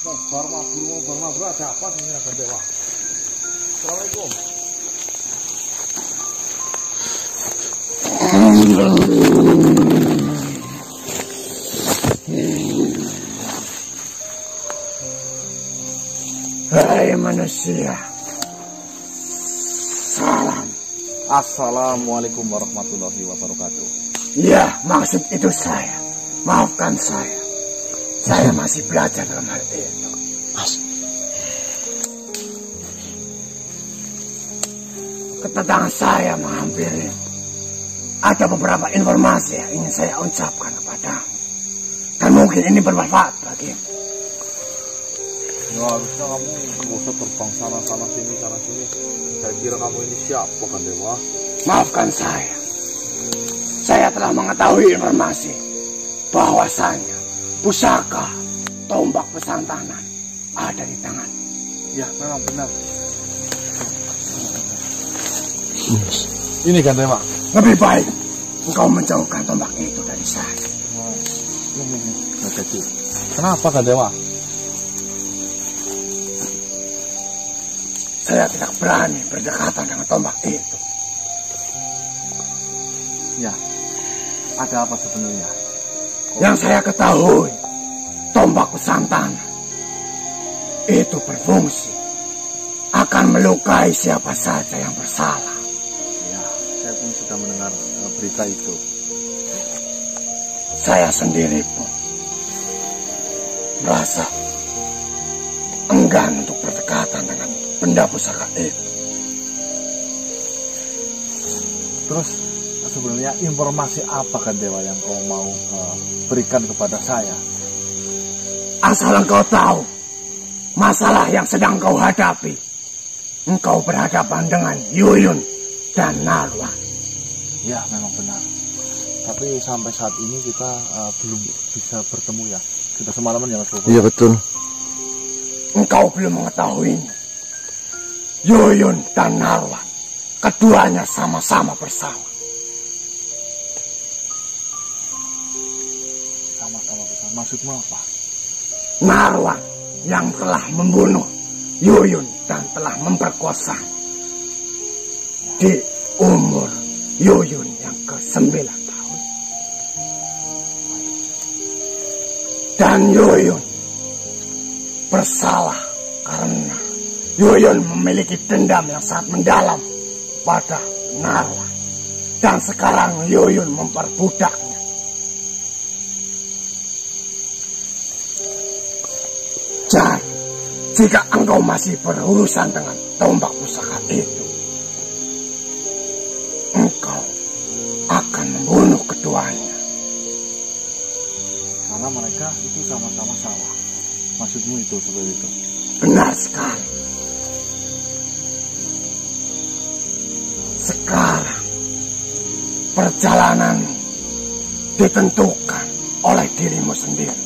Barma ada apa sebenarnya kan Dewa? Assalamualaikum. Hai manusia, salam. Assalamualaikum warahmatullahi wabarakatuh. Ya, maksud itu saya. Maafkan saya. Saya masih belajar dalam hal itu. Kedatangan saya menghampiri. Ada beberapa informasi yang ingin saya ucapkan kepadamu. Dan mungkin ini bermanfaat bagimu. Ya harusnya kamu gak usah terbang sana sini. Saya kira kamu ini siapa kan Dewa? Maafkan saya. Saya telah mengetahui informasi bahwasanya pusaka tombak pesantanan ada di tangan. Ya memang benar. Ini kan Dewa. Lebih baik engkau menjauhkan tombak itu dari saya. Kenapa kan Dewa? Saya tidak berani berdekatan dengan tombak itu. Ya, ada apa sebenarnya? Yang saya ketahui, tombak pesantanan itu berfungsi akan melukai siapa saja yang bersalah. Ya, saya pun sudah mendengar berita itu. Saya sendiri pun merasa enggan untuk berdekatan dengan benda pusaka itu. Terus sebenarnya informasi apa kan Dewa yang kau mau berikan kepada saya? Asal engkau tahu masalah yang sedang kau hadapi. Engkau berhadapan dengan Yuyun dan Narwan. Ya memang benar. Tapi sampai saat ini kita belum bisa bertemu ya. Sudah semalaman ya Mas Bobo? Iya betul. Engkau belum mengetahuinya. Yuyun dan Narwan, keduanya sama-sama bersalah. Sama-sama besar. Maksudmu apa? Narwan yang telah membunuh Yuyun dan telah memperkosa di umur Yuyun yang ke-9 tahun. Dan Yuyun bersalah karena Yuyun memiliki dendam yang sangat mendalam pada Narwan. Dan sekarang Yuyun memperbudaknya. Jadi, jika engkau masih berurusan dengan tombak pusaka itu, engkau akan membunuh keduanya. Karena mereka itu sama-sama salah. Maksudmu itu seperti itu? Benar sekali. Sekarang perjalananmu ditentukan oleh dirimu sendiri.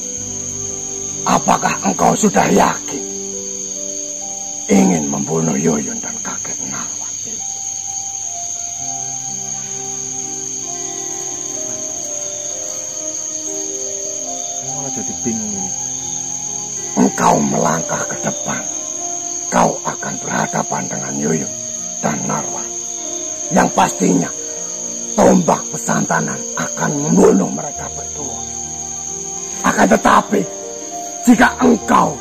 Apakah engkau sudah yakin ingin membunuh Yuyun dan kakek Narwan itu? Saya malah jadi bingung ini. Engkau melangkah ke depan, kau akan berhadapan dengan Yuyun dan Narwan. Yang pastinya tombak pesantanan akan membunuh mereka berdua. Akan tetapi jika engkau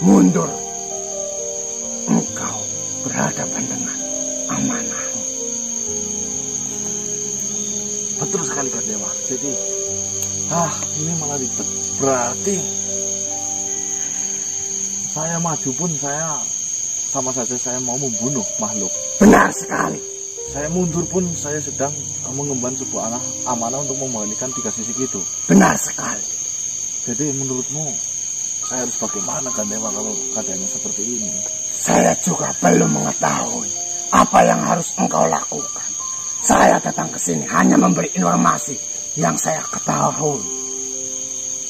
mundur, engkau berhadapan dengan amanah. Betul sekali kan Dewa. Jadi ini malah ribet. Berarti saya maju pun saya sama saja saya mau membunuh makhluk. Benar sekali. Saya mundur pun saya sedang mengemban sebuah amanah untuk mengembalikan 3 sisik itu. Benar sekali. Jadi menurutmu saya harus bagaimana kan Dewa kalau keadaannya seperti ini? Saya juga belum mengetahui apa yang harus engkau lakukan. Saya datang ke sini hanya memberi informasi yang saya ketahui.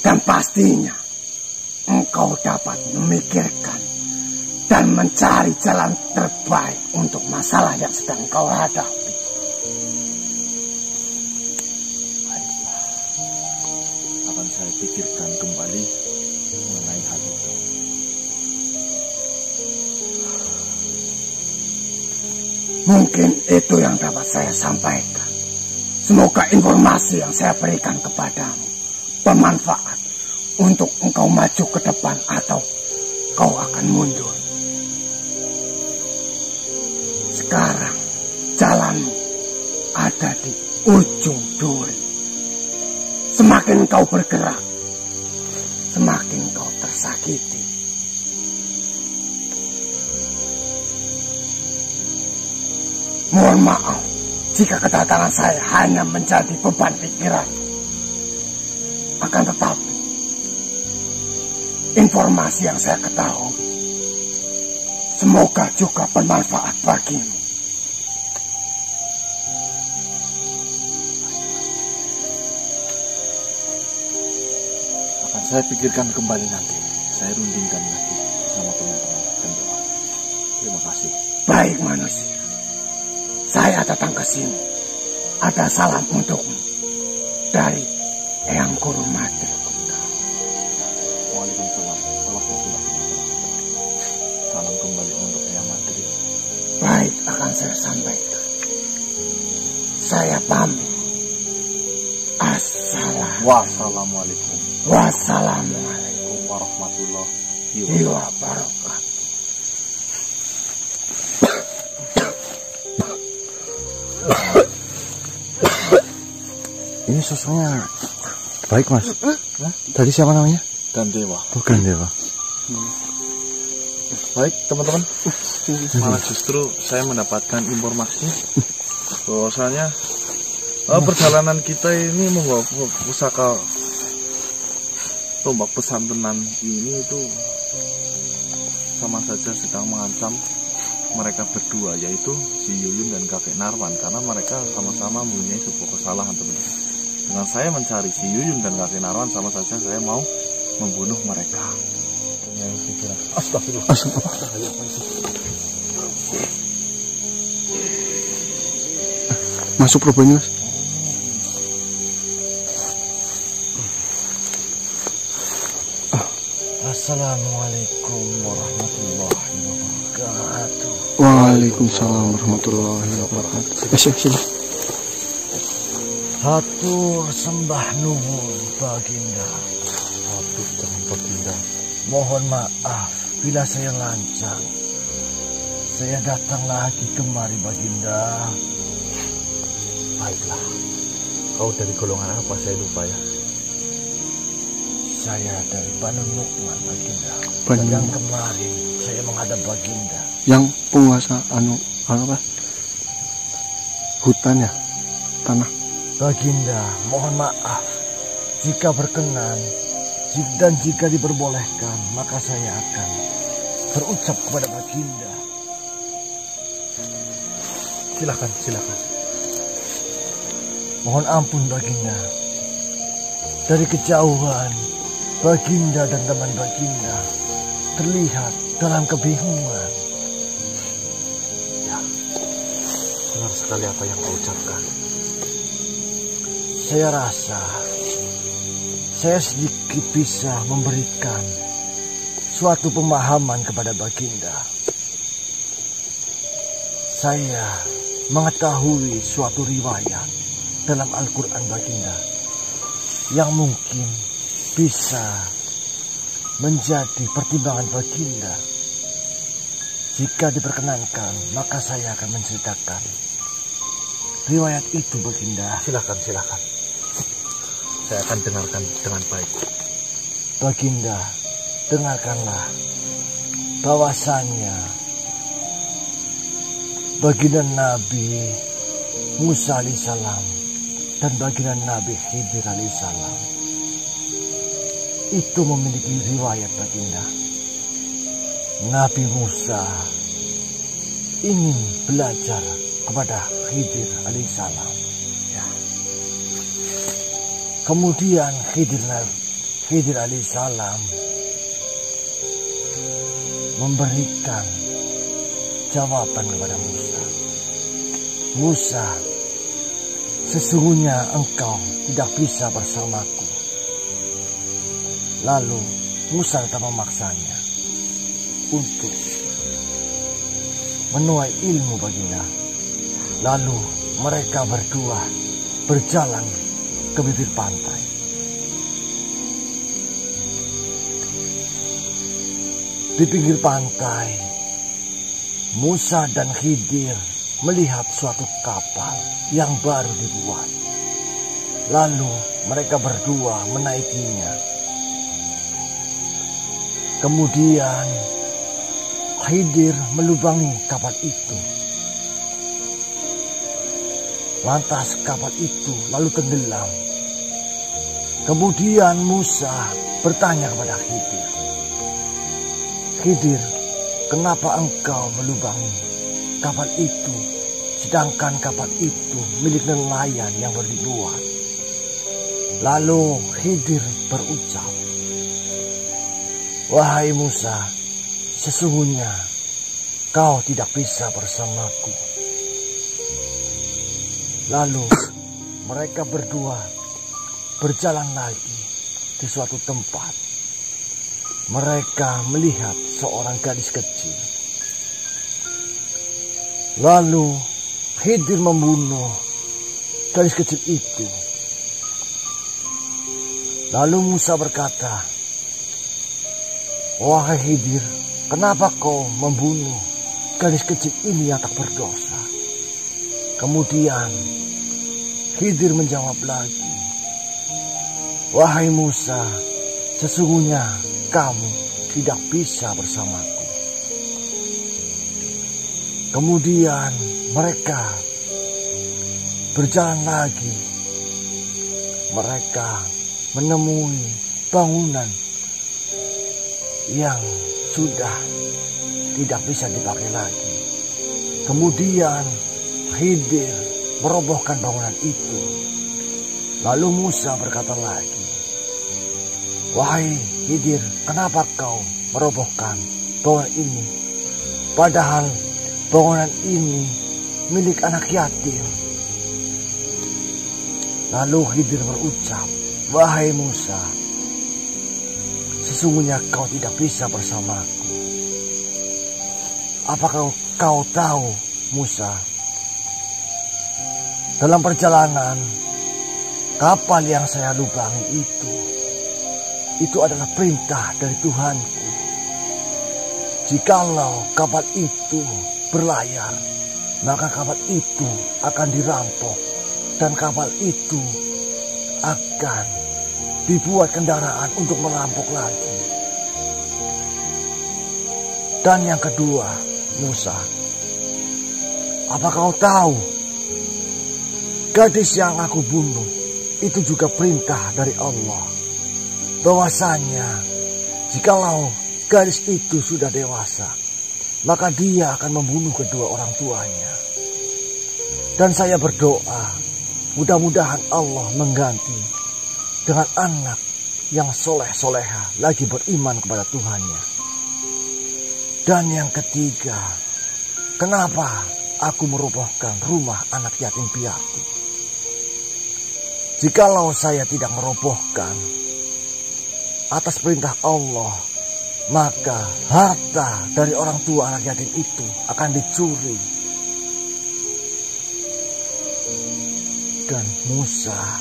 Dan pastinya engkau dapat memikirkan dan mencari jalan terbaik untuk masalah yang sedang engkau hadapi. Baiklah, akan saya pikirkan kembali mengenai hal itu. Mungkin itu yang dapat saya sampaikan. Semoga informasi yang saya berikan kepadamu bermanfaat untuk engkau maju ke depan atau kau akan mundur. Sekarang jalanmu ada di ujung duri. Semakin kau bergerak, semakin kau tersakiti. Mohon maaf jika kedatangan saya hanya menjadi beban pikiran. Akan tetapi, informasi yang saya ketahui semoga juga bermanfaat bagimu. Akan saya pikirkan kembali nanti. Saya rundingkan lagi sama teman-teman dan doa. Terima kasih. Baik manusia. Saya datang ke sini. Ada salam untukmu dari Eyang Guru Madri Kunta. Waalaikumsalam warahmatullahi wabarakatuh. Salam kembali untuk Eyang Madri. Baik, akan saya sampaikan. Saya pamit. Wassalamualaikum. Wassalamualaikum warahmatullahi wabarakatuh. Ini sosoknya baik, Mas. Tadi siapa namanya? Gandewa. Oh, Gandewa. Baik, teman-teman. Malah justru saya mendapatkan informasi bahwasanya perjalanan kita ini membawa pusaka tombak pesantenan ini itu sama saja sedang mengancam mereka berdua, yaitu si Yuyun dan kakek Narwan, karena mereka sama-sama mempunyai sebuah kesalahan, teman-teman. Dengan saya mencari si Yuyun dan kakek Narwan, sama saja saya mau membunuh mereka. Yang pikiran. Astagfirullah. Masuk rupanya, Mas. Assalamualaikum warahmatullahi wabarakatuh. Waalaikumsalam warahmatullahi wabarakatuh. Sini. Hatur sembah nuwun Baginda. Hatur sembah Baginda. Mohon maaf bila saya lancang. Saya datang lagi kemari Baginda. Baiklah. Kau dari golongan apa, saya lupa ya? Saya dari Banun Nukman Baginda. Yang kemarin saya menghadap Baginda. Yang penguasa apa? Hutan ya? Tanah. Baginda, mohon maaf. Jika berkenan dan jika diperbolehkan, maka saya akan berucap kepada Baginda. Silakan. Mohon ampun Baginda. Dari kejauhan, Baginda dan teman Baginda terlihat dalam kebingungan. Ya, benar sekali apa yang kau ucapkan. Saya rasa saya sedikit bisa memberikan suatu pemahaman kepada Baginda. Saya mengetahui suatu riwayat dalam Al-Quran Baginda yang mungkin bisa menjadi pertimbangan Baginda. Jika diperkenankan, maka saya akan menceritakan riwayat itu Baginda. Silakan. Saya akan dengarkan dengan baik. Baginda, dengarkanlah bahwasannya Baginda Nabi Musa alaihissalam dan Baginda Nabi Khidir alaihissalam itu memiliki riwayat Baginda. Nabi Musa ingin belajar kepada Khidir alaihissalam. Kemudian Khidir alaihissalam memberikan jawaban kepada Musa. Musa, sesungguhnya engkau tidak bisa bersamaku. Lalu Musa tetap memaksanya untuk menuai ilmu Baginda. Lalu mereka berdua berjalan ke bibir pantai. Di pinggir pantai, Musa dan Khidir melihat suatu kapal yang baru dibuat. Lalu mereka berdua menaikinya. Kemudian Khidir melubangi kapal itu. Lantas kapal itu lalu tenggelam. Kemudian Musa bertanya kepada Khidir, "Khidir, kenapa engkau melubangi kapal itu, sedangkan kapal itu milik nelayan yang baru dibuat?" Lalu Khidir berucap, "Wahai Musa, sesungguhnya kau tidak bisa bersamaku." Lalu mereka berdua berjalan lagi di suatu tempat. Mereka melihat seorang gadis kecil. Lalu Khidir membunuh gadis kecil itu. Lalu Musa berkata, "Wahai Khidir, kenapa kau membunuh gadis kecil ini yang tak berdosa?" Kemudian Khidir menjawab lagi, "Wahai Musa, sesungguhnya kamu tidak bisa bersamaku." Kemudian mereka berjalan lagi. Mereka menemui bangunan yang sudah tidak bisa dipakai lagi. Kemudian Khidir merobohkan bangunan itu. Lalu Musa berkata lagi, "Wahai Khidir, kenapa kau merobohkan bangunan ini? Padahal bangunan ini milik anak yatim." Lalu Khidir berucap, "Wahai Musa, sesungguhnya kau tidak bisa bersamaku. Apakah kau tahu, Musa, dalam perjalanan kapal yang saya lubangi itu adalah perintah dari Tuhanku. Jikalau kapal itu berlayar, maka kapal itu akan dirampok dan kapal itu akan dibuat kendaraan untuk merampok lagi. Dan yang kedua, Musa, apa kau tahu, gadis yang aku bunuh itu juga perintah dari Allah, bahwasanya jikalau gadis itu sudah dewasa, maka dia akan membunuh kedua orang tuanya. Dan saya berdoa, mudah-mudahan Allah mengganti dengan anak yang soleh-soleha lagi beriman kepada Tuhannya. Dan yang ketiga, kenapa aku merobohkan rumah anak yatim piatu? Jikalau saya tidak merobohkan atas perintah Allah, maka harta dari orang tua anak yatim itu akan dicuri." Dan Musa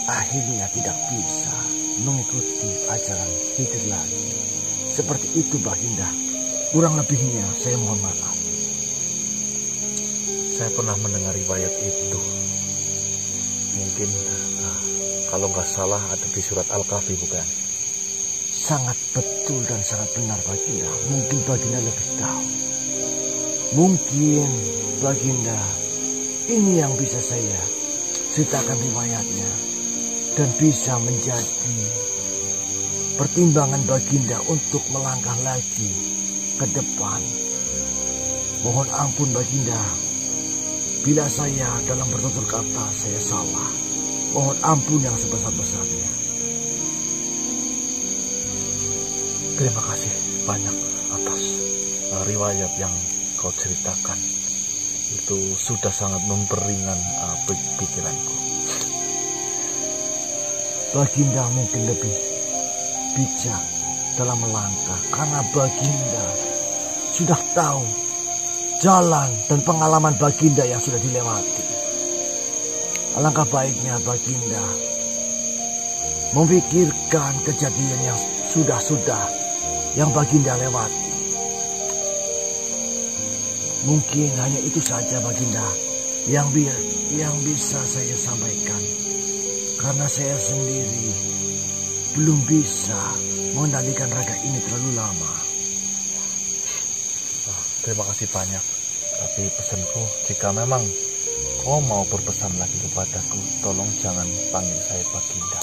akhirnya tidak bisa mengikuti ajaran Khidir lagi. Seperti itu Baginda. Kurang lebihnya saya mohon maaf. Saya pernah mendengar riwayat itu. Mungkin kalau nggak salah ada di surat Al-Kahfi, bukan? Sangat betul dan sangat benar Baginda. Mungkin Baginda lebih tahu. Mungkin Baginda ini yang bisa saya ceritakan riwayatnya dan bisa menjadi pertimbangan Baginda untuk melangkah lagi ke depan. Mohon ampun Baginda bila saya dalam bertutur kata saya salah. Mohon ampun yang sebesar-besarnya. Terima kasih banyak atas riwayat yang kau ceritakan. Itu sudah sangat memperingan pikiranku. Baginda mungkin lebih bijak dalam melangkah karena Baginda sudah tahu jalan dan pengalaman Baginda yang sudah dilewati. Alangkah baiknya Baginda memikirkan kejadian yang sudah-sudah yang Baginda lewati. Mungkin hanya itu saja Baginda yang bisa saya sampaikan. Karena saya sendiri belum bisa mengendalikan raga ini terlalu lama. Terima kasih banyak. Tapi pesanku, jika memang kau mau berpesan lagi kepadaku, tolong jangan panggil saya Baginda.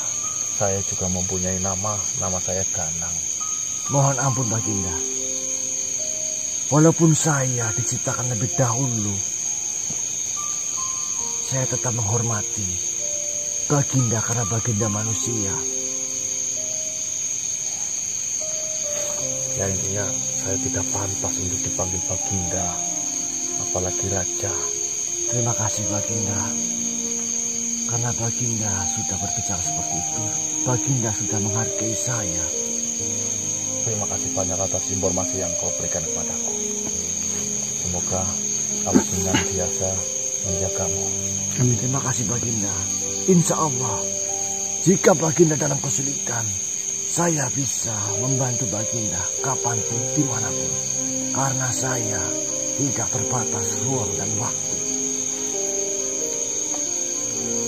Saya juga mempunyai nama saya Danang. Mohon ampun Baginda. Walaupun saya diciptakan lebih dahulu, saya tetap menghormati Baginda karena Baginda manusia. Ya intinya saya tidak pantas untuk dipanggil Baginda, apalagi Raja. Terima kasih Baginda. Karena Baginda sudah berbicara seperti itu. Baginda sudah menghargai saya. Terima kasih banyak atas informasi yang kau berikan kepadaku. Semoga Allah senantiasa menjagamu. Amin. Terima kasih Baginda. Insya Allah, jika Baginda dalam kesulitan, saya bisa membantu Baginda kapanpun, dimanapun. Karena saya tidak terbatas ruang dan waktu.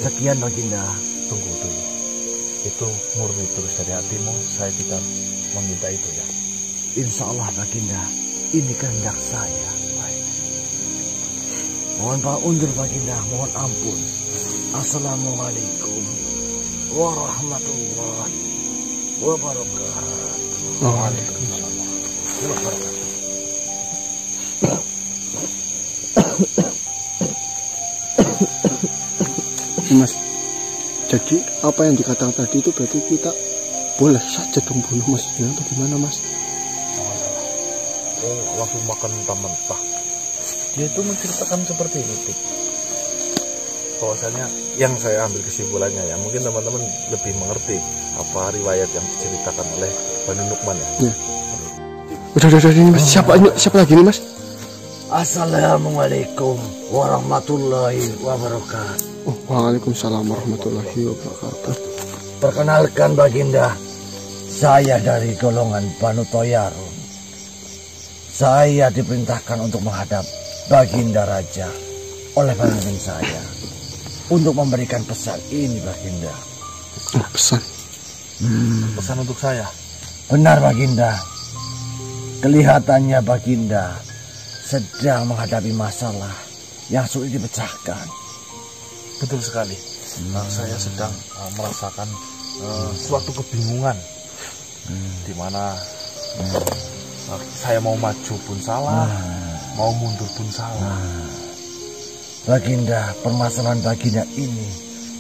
Sekian Baginda. Tunggu dulu. Itu murni tulus dari hatimu, saya tidak meminta itu ya. Insya Allah Baginda, ini kehendak saya. Baik. Mohon Pak undur Baginda, mohon ampun. Assalamualaikum warahmatullahi wabarakatuh. Waalaikumsalam. Mas, jadi apa yang dikatakan tadi itu berarti kita boleh saja dong bunuh maksudnya bagaimana Mas? Oh, langsung makan mentah-mentah. Dia itu menceritakan seperti itu. Bahwasanya yang saya ambil kesimpulannya ya, mungkin teman-teman lebih mengerti apa riwayat yang diceritakan oleh Banu Nukman ya. Udah ini Mas, siapa lagi nih Mas? Assalamualaikum warahmatullahi wabarakatuh. Oh, waalaikumsalam warahmatullahi wabarakatuh. Perkenalkan Baginda, saya dari golongan Banu Toyarun. Saya diperintahkan untuk menghadap Baginda Raja oleh pemimpin saya untuk memberikan pesan ini Baginda. Oh, pesan? Pesan untuk saya? Benar Baginda. Kelihatannya Baginda sedang menghadapi masalah yang sulit dipecahkan. Betul sekali. Saya sedang merasakan suatu kebingungan, di mana saya mau maju pun salah, mau mundur pun salah. Baginda, permasalahan Baginda ini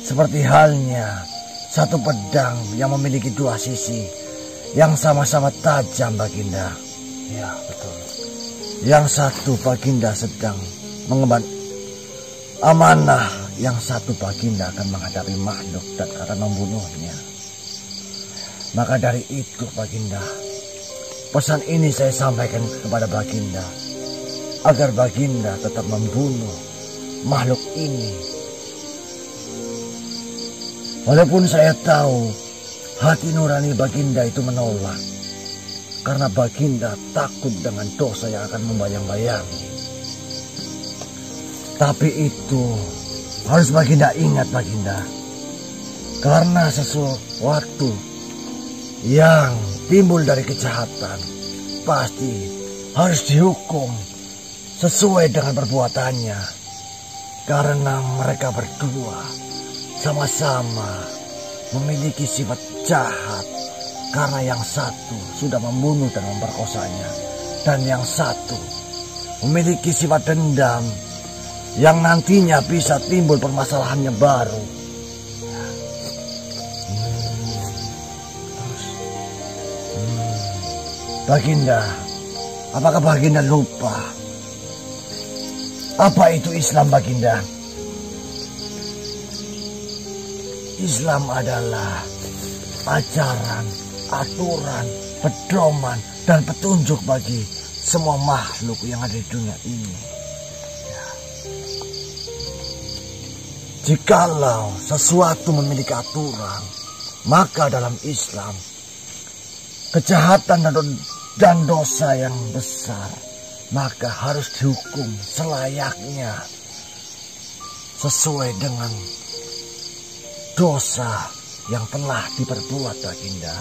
seperti halnya satu pedang yang memiliki dua sisi yang sama-sama tajam Baginda. Iya, betul. Yang satu Baginda sedang mengemban amanah, yang satu Baginda akan menghadapi makhluk dan akan membunuhnya. Maka dari itu Baginda, pesan ini saya sampaikan kepada Baginda agar Baginda tetap membunuh makhluk ini. Walaupun saya tahu hati nurani Baginda itu menolak, karena Baginda takut dengan dosa yang akan membayang-bayangi. Tapi itu harus Baginda ingat Baginda, karena sesuatu yang timbul dari kejahatan pasti harus dihukum sesuai dengan perbuatannya, karena mereka berdua sama-sama memiliki sifat jahat. Karena yang satu sudah membunuh dan memperkosanya, dan yang satu memiliki sifat dendam yang nantinya bisa timbul permasalahannya baru. Baginda, apakah Baginda lupa apa itu Islam Baginda? Islam adalah ajaran, aturan, pedoman, dan petunjuk bagi semua makhluk yang ada di dunia ini. Jikalau sesuatu memiliki aturan, maka dalam Islam kejahatan dan dosa yang besar maka harus dihukum selayaknya sesuai dengan dosa yang telah diperbuat, Baginda.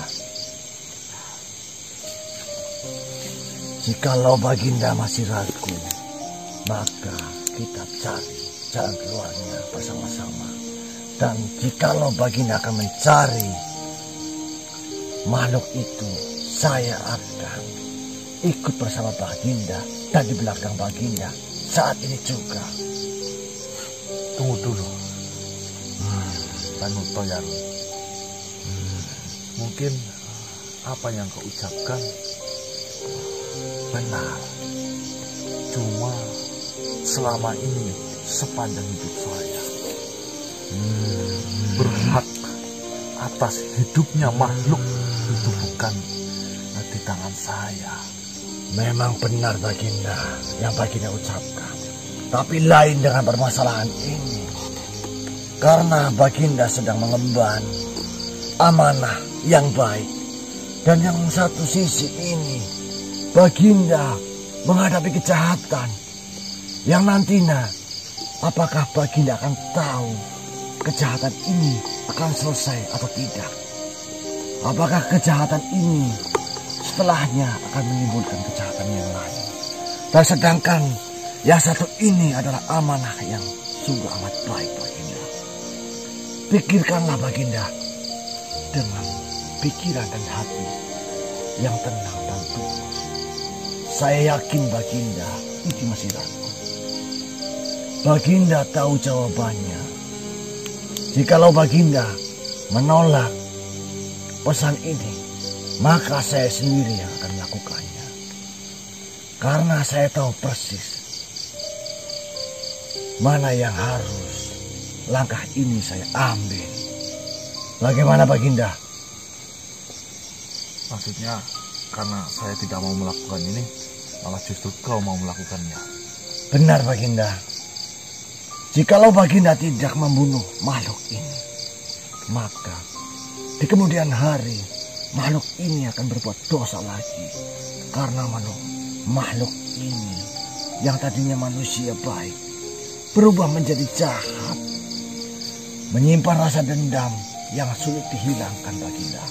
Jikalau Baginda masih ragu, maka kita cari jalan keluarnya bersama-sama. Dan jikalau Baginda akan mencari makhluk itu, saya akan ikut bersama Baginda dan di belakang Baginda saat ini juga. Tunggu dulu, Tanu Toyaru. Mungkin apa yang kau ucapkan benar. Cuma selama ini sepanjang hidup saya berhak atas hidupnya makhluk itu bukan di tangan saya. Memang benar Baginda yang Baginda ucapkan. Tapi lain dengan permasalahan ini. Karena Baginda sedang mengemban amanah yang baik. Dan yang satu sisi ini Baginda menghadapi kejahatan. Yang nantinya apakah Baginda akan tahu kejahatan ini akan selesai atau tidak? Apakah kejahatan ini setelahnya akan menimbulkan kejahatan yang lain? Dan sedangkan yang satu ini adalah amanah yang sungguh amat baik, Baginda. Pikirkanlah Baginda dengan pikiran dan hati yang tenang dan tulus. Saya yakin Baginda ini masih ragu. Baginda tahu jawabannya. Jikalau Baginda menolak pesan ini, maka saya sendiri yang akan melakukannya. Karena saya tahu persis mana yang harus langkah ini saya ambil. Bagaimana Baginda? Maksudnya karena saya tidak mau melakukan ini, malah justru kau mau melakukannya. Benar Baginda. Jikalau Baginda tidak membunuh makhluk ini, maka di kemudian hari makhluk ini akan berbuat dosa lagi. Karena makhluk ini yang tadinya manusia baik berubah menjadi jahat, menyimpan rasa dendam yang sulit dihilangkan, Baginda.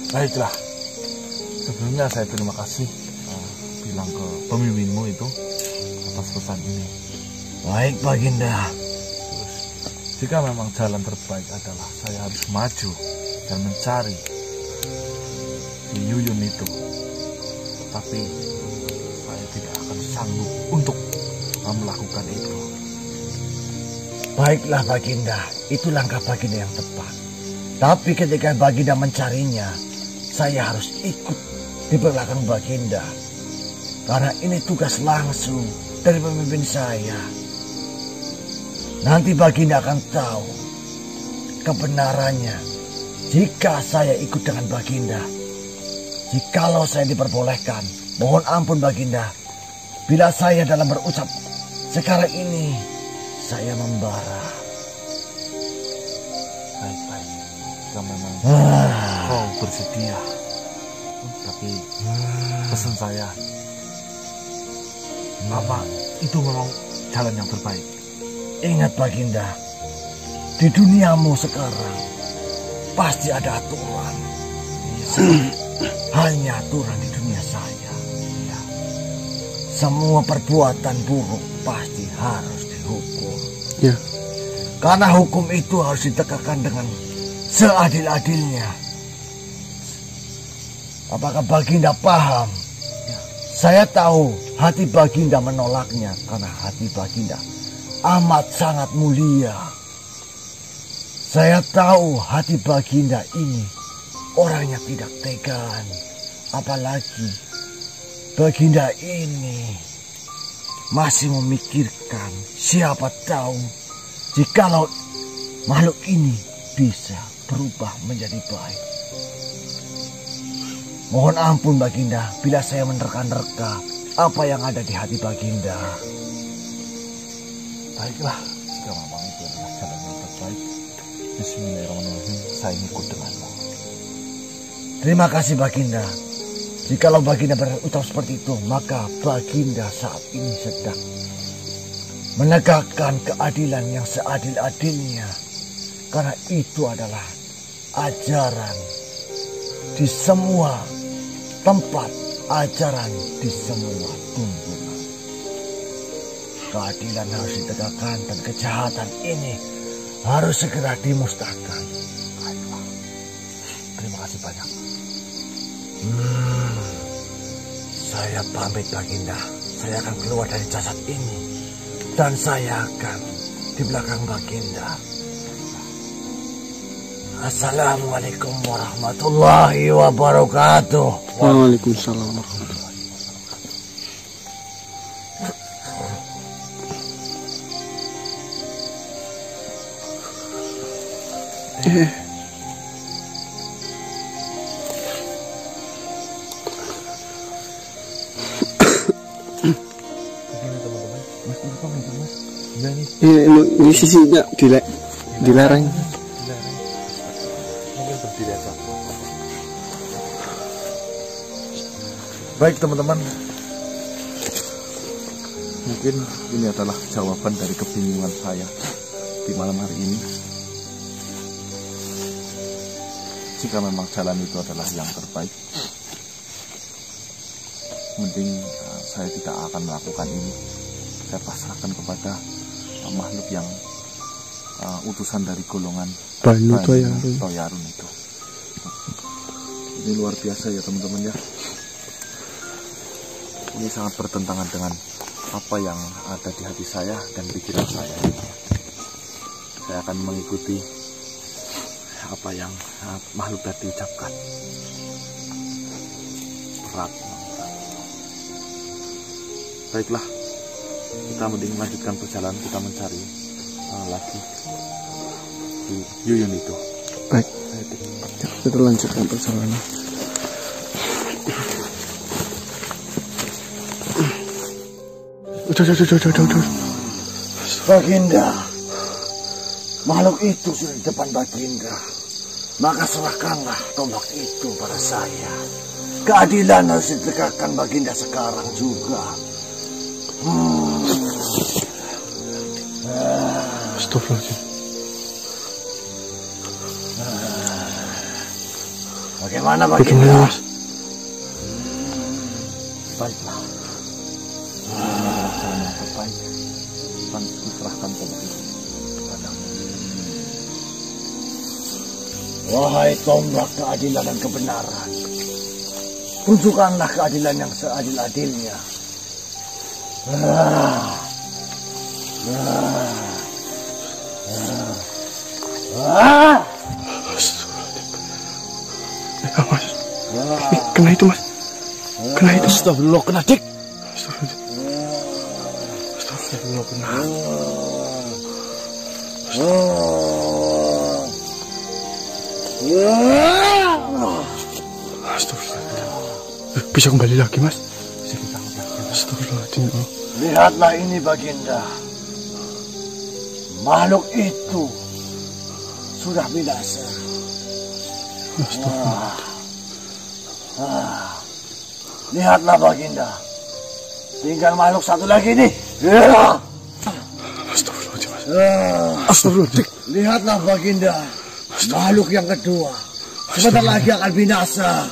Baiklah, sebelumnya saya terima kasih bilang ke pemimpinmu itu atas pesan ini. Baik Baginda. Jika memang jalan terbaik adalah saya harus maju dan mencari si Yuyun itu, tapi saya tidak akan sanggup untuk melakukan itu. Baiklah Baginda, itu langkah Baginda yang tepat. Tapi ketika Baginda mencarinya, saya harus ikut di belakang Baginda. Karena ini tugas langsung dari pemimpin saya. Nanti Baginda akan tahu kebenarannya jika saya ikut dengan Baginda. Jikalau saya diperbolehkan, mohon ampun Baginda, bila saya dalam berucap sekarang ini saya membara. Baik-baik, jika memang kau bersedia. Tapi pesan saya, apa itu memang jalan yang terbaik. Ingat Baginda, di duniamu sekarang pasti ada aturan. Hanya aturan di dunia saya. Ya. Semua perbuatan buruk pasti harus dihukum. Ya. Karena hukum itu harus ditegakkan dengan seadil-adilnya. Apakah Baginda paham? Ya. Saya tahu hati Baginda menolaknya karena hati Baginda amat sangat mulia. Saya tahu hati Baginda ini orangnya tidak tegaan. Apalagi Baginda ini masih memikirkan siapa tahu jikalau makhluk ini bisa berubah menjadi baik. Mohon ampun Baginda bila saya menerka-nerka apa yang ada di hati Baginda. Baiklah, jika memang itu adalah jalan yang terbaik, Bismillahirrahmanirrahim, saya ikut denganmu. Terima kasih Baginda. Jikalau Baginda berucap seperti itu, maka Baginda saat ini sedang menegakkan keadilan yang seadil-adilnya. Karena itu adalah ajaran di semua tempat, ajaran di semua tuntunan. Keadilan harus ditegakkan dan kejahatan ini harus segera dimusnahkan. Terima kasih banyak. Saya pamit Baginda. Saya akan keluar dari jasad ini dan saya akan di belakang Baginda. Assalamualaikum warahmatullahi wabarakatuh. Waalaikumsalam warahmatullahi. Ini sisinya di lereng. Mungkin berdiri aja. Baik teman-teman, mungkin ini adalah jawaban dari kebingungan saya di malam hari ini. Jika memang jalan itu adalah yang terbaik, mending saya tidak akan melakukan ini. Saya pasrahkan kepada makhluk yang utusan dari golongan Banu Toyarun itu. Ini luar biasa ya teman-teman ya. Ini sangat bertentangan dengan apa yang ada di hati saya dan pikiran saya. Saya akan mengikuti apa yang makhluk tadi ucapkan. Berat. Baiklah, kita mending melanjutkan perjalanan, kita mencari lagi di Yuyun itu. Baik, kita lanjutkan perjalanan. Udah. Baginda, makhluk itu sudah di depan Baginda. Maka serahkanlah tombak itu pada saya. Keadilan harus ditegakkan Baginda sekarang juga. Astagfirullahaladzim. Bagaimana Baginda? Mas? Baiklah. Jalan yang terbaik, akan diserahkan tombak itu padamu. Wahai tombak keadilan dan kebenaran, tunjukkanlah keadilan yang seadil-adilnya. Mas. Kena itu mas. Kena itu. Astagfirullah, kena dik. Astagfirullah, kena. Astagfirullah. Bisa kembali lagi mas. Bisa kita ngeliat. Astagfirullahaladzim. Lihatlah ini Baginda. Makhluk itu sudah binasa. Lihatlah Baginda. Tinggal makhluk satu lagi nih. Astagfirullahaladzim mas. Astagfirullahaladzim. Lihatlah Baginda. Makhluk yang kedua sebentar lagi akan binasa.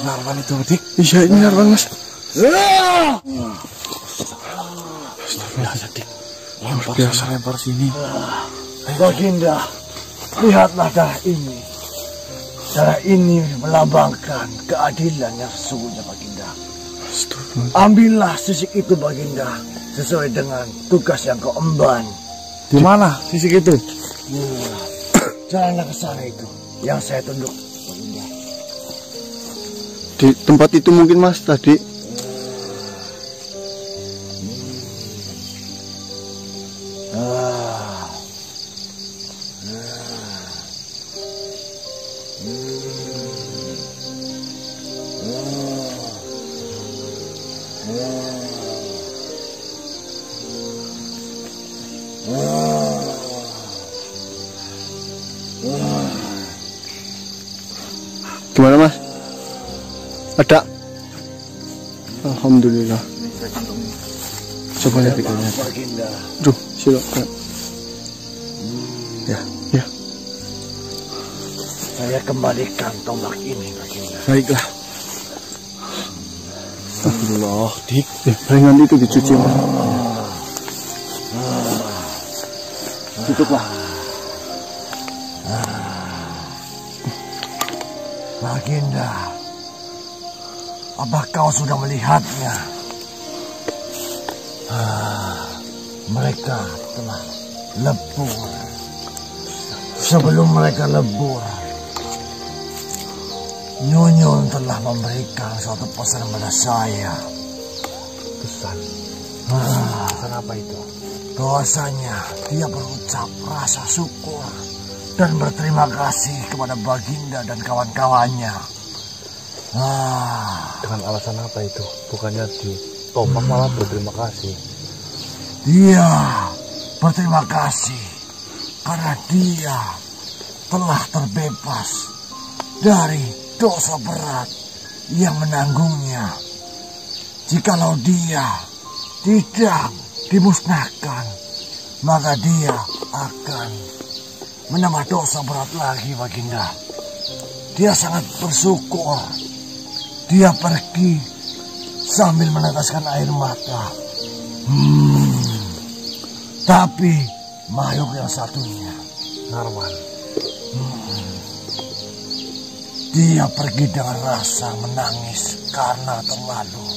Narwan itu dik. Iya ini Narwan mas. Astagfirullahaladzim dik. Lempar sini. Baginda, lihatlah darah ini. Darah ini melambangkan keadilan yang sesungguhnya Baginda. Ambillah sisik itu Baginda, sesuai dengan tugas yang kau emban. Di mana sisik itu? Jalanlah ke sana itu, yang saya tunjuk Baginda. Di tempat itu mungkin mas tadi. Gimana Mas? Ada? Alhamdulillah. Coba lihat ikannya. Duh, silakan. Ya. Saya kembalikan tombak ini, Baginda. Baiklah. Astagfirullah, Dik. Ringan itu dicuci, Mas. Tutuplah. Baginda, apa kau sudah melihatnya? Mereka telah lebur. Sebelum mereka lebur, Nyunyun telah memberikan suatu pesan kepada saya. Pesan? Pesan apa itu? Bahwasanya dia berucap rasa syukur dan berterima kasih kepada Baginda dan kawan-kawannya. Dengan alasan apa itu? Bukannya ditombak malah berterima kasih. Dia berterima kasih karena dia telah terbebas dari dosa berat yang menanggungnya. Jikalau dia tidak dimusnahkan, maka dia akan menambah dosa berat lagi, Baginda. Dia sangat bersyukur. Dia pergi sambil meneteskan air mata. Tapi makhluk yang satunya, Narwan, dia pergi dengan rasa menangis karena terlalu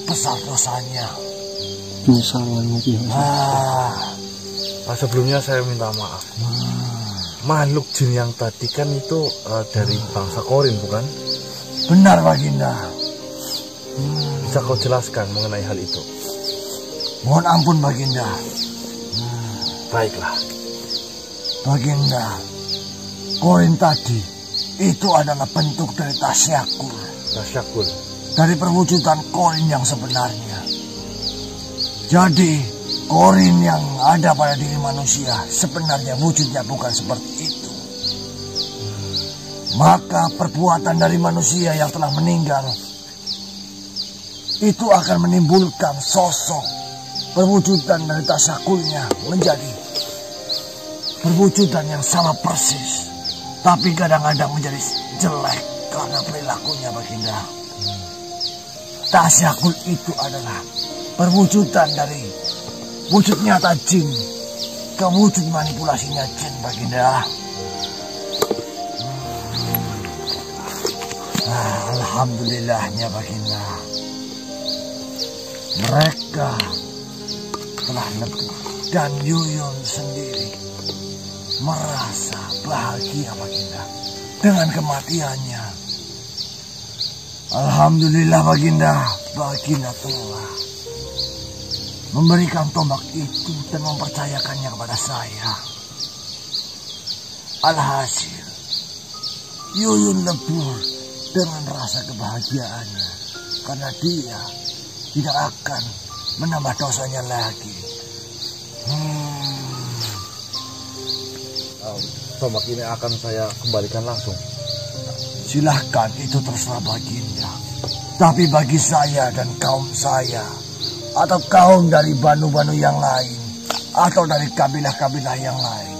besar dosanya. Penyesalan mungkin. Sebelumnya saya minta maaf. Makhluk jin yang tadi kan itu dari bangsa Qorin, bukan? Benar, Baginda. Bisa kau jelaskan mengenai hal itu? Mohon ampun, Baginda. Baiklah. Baginda, Qorin tadi itu adalah bentuk dari Tasyakul. Tasyakul? Dari perwujudan Qorin yang sebenarnya. Jadi, Qorin yang ada pada diri manusia sebenarnya wujudnya bukan seperti itu. Maka perbuatan dari manusia yang telah meninggal itu akan menimbulkan sosok perwujudan dari Tasyakulnya menjadi perwujudan yang sama persis, tapi kadang-kadang menjadi jelek karena perilakunya, Baginda. Tasyakul itu adalah perwujudan dari wujud nyata jin ke wujud manipulasinya jin, Baginda. Alhamdulillahnya, Baginda. Mereka telah lebur dan Yuyun sendiri merasa bahagia, Baginda, dengan kematiannya. Alhamdulillah, Baginda. Baginda telah memberikan tombak itu dan mempercayakannya kepada saya. Alhasil, Yuyun lebur dengan rasa kebahagiaannya karena dia tidak akan menambah dosanya lagi. Tombak ini akan saya kembalikan langsung. Silahkan, itu terserah Baginda. Tapi bagi saya dan kaum saya, atau kaum dari banu-banu yang lain, atau dari kabilah-kabilah yang lain,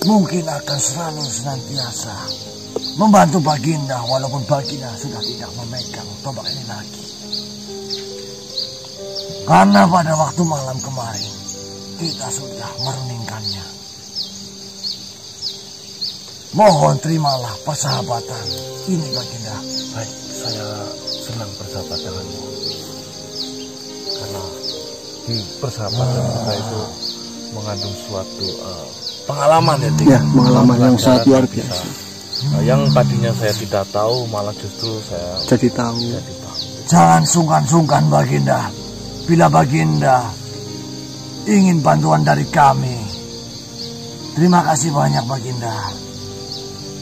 mungkin akan selalu senantiasa membantu Baginda walaupun Baginda sudah tidak memegang tombak ini lagi. Karena pada waktu malam kemarin kita sudah meruningkannya. Mohon terimalah persahabatan ini, Baginda. Baik, saya senang bersahabat denganmu. Karena di persahabatan kita itu mengandung suatu pengalaman ya, Ya, pengalaman yang sangat luar biasa. Yang tadinya saya tidak tahu, malah justru saya jadi tahu. Jangan sungkan-sungkan, Baginda. Bila Baginda ingin bantuan dari kami, terima kasih banyak, Baginda.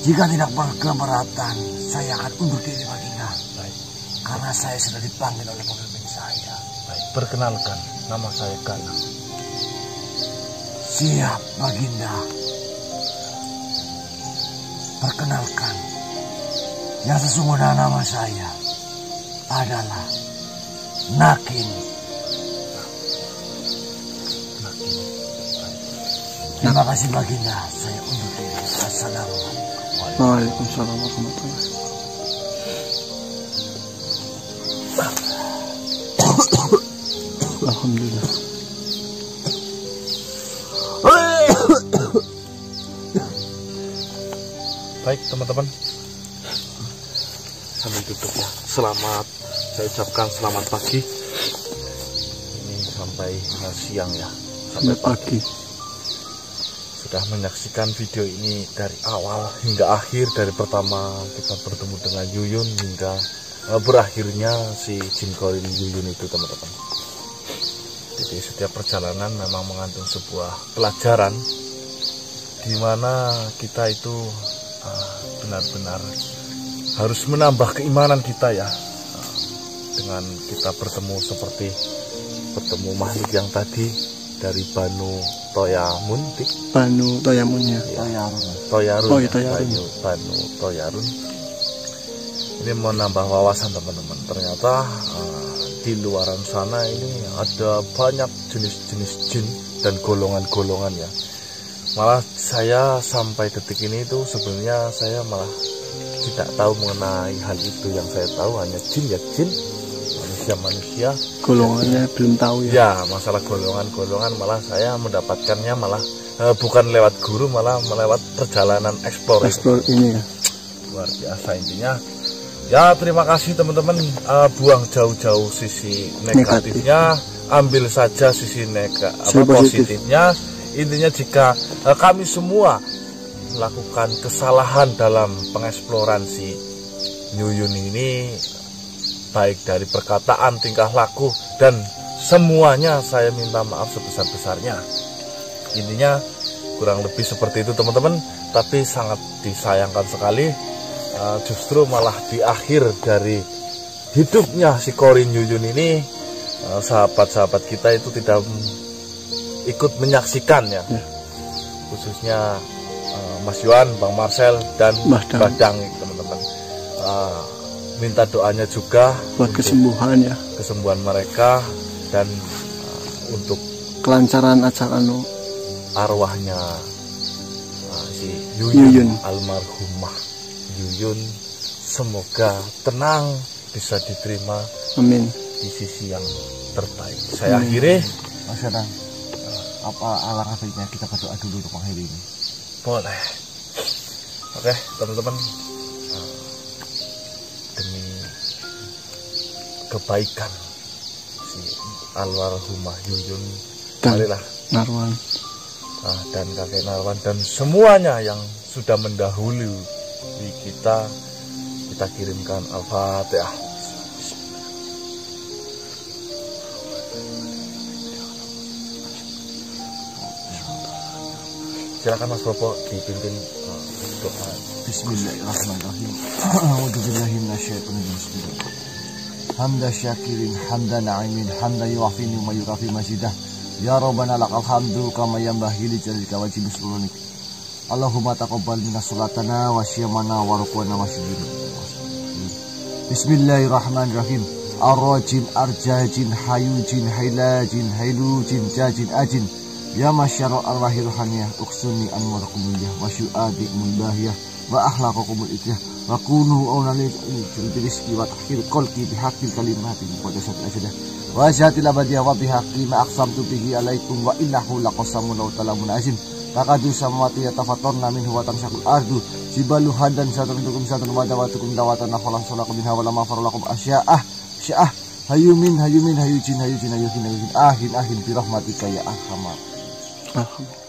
Jika tidak berkeberatan, saya akan undur diri, Baginda. Baik. Karena saya sudah dipanggil oleh pemimpin saya. Baik, perkenalkan, nama saya Ganang. Siap, Baginda. Perkenalkan, Yang sesungguhnya nama saya adalah Nakin. Terima kasih baginda. Saya undur diri. Assalamualaikum. Waalaikumsalam warahmatullahi. Alhamdulillah. Baik teman-teman, sambil tutup ya. Selamat, saya ucapkan selamat pagi. Ini sampai siang ya. Sampai pagi. Sudah menyaksikan video ini dari awal hingga akhir, dari pertama kita bertemu dengan Yuyun hingga berakhirnya si Jin Qorin Yuyun itu teman-teman. Jadi setiap perjalanan memang mengandung sebuah pelajaran di mana kita itu benar-benar harus menambah keimanan kita ya, dengan kita bertemu seperti bertemu makhluk yang tadi dari Banu Toyamun, Banu Toyamun ya. Toyarun. Oh, ya, Toyarun. Banu Toyarun. Ini menambah wawasan teman-teman. Ternyata di luaran sana ini ada banyak jenis-jenis jin dan golongan-golongan ya. Malah saya sampai detik ini itu sebenarnya saya malah tidak tahu mengenai hal itu. Yang saya tahu hanya jin ya jin, manusia-manusia. Golongannya ya, belum tahu ya. Ya, masalah golongan-golongan malah saya mendapatkannya malah bukan lewat guru, malah melewat perjalanan eksplor ini ya. Luar biasa intinya. Ya, terima kasih teman-teman. Buang jauh-jauh sisi negatifnya, ambil saja sisi positifnya. Intinya jika kami semua melakukan kesalahan dalam pengeksplorasi si Yuyun ini, baik dari perkataan, tingkah laku, dan semuanya saya minta maaf sebesar-besarnya. Intinya kurang lebih seperti itu teman-teman. Tapi sangat disayangkan sekali, justru malah di akhir dari hidupnya si Qorin Yuyun ini, sahabat-sahabat kita itu tidak ikut menyaksikan ya. Khususnya Mas Yuan, Bang Marcel, dan Badang teman-teman. Minta doanya juga buat kesembuhan ya, kesembuhan mereka, dan untuk kelancaran acara arwahnya si Yuyun almarhumah Yuyun, semoga tenang, bisa diterima, amin, di sisi yang terbaik. Saya akhiri. Mas Adang, apa alangkah baiknya kita berdoa dulu untuk mengakhiri ini? Boleh. Oke teman-teman, demi kebaikan si almarhumah Yuyun, marilah Narwan dan kakek Narwan dan semuanya yang sudah mendahului kita kirimkan Al-Fatihah. Silakan Mas Bopo dipimpin doa. Bismillahirrahmanirrahim. A'udzubillahi minasyaitonir rajim. Hamda syakirin, hamda na'imin, hamda yu'afini wa yukafi mazidah. Ya Rabbana lakal hamdu kama yanbaghi li jalika wajhi nusulunik. Allahumma taqabbal minna sholatana wa syiyamana wa ruku'ana wa syujudana. Bismillahirrahmanirrahim. Ar-rajin, arjajin, hayujin, hailajin, hailujin, jajin, ajin. Ya masyarakat arwahir ruhaniyah, uksuni anwarakumuliyah, wa syu'adi mulbahiyah, wa akhlaqakumul ikriyah, wa kunu awnali rizki wa takhir kolki bihaqil kalimati pada saat ajadah, wa jahatil abadiyah wa bihaqi ma aqsamtu bihi alaikum wa innahu laqasamun law talamun azim. Takadu samawati yatafattarna minhu wa tamshakul ardu jibalu hadan satantukum satan wa dawatukum dawatan nafalan solakum minha wa lama farulakum asya'ah sya'ah hayumin hayujin hayujin hayujin ahin birahmatika ya arhamar. Alhamdulillah.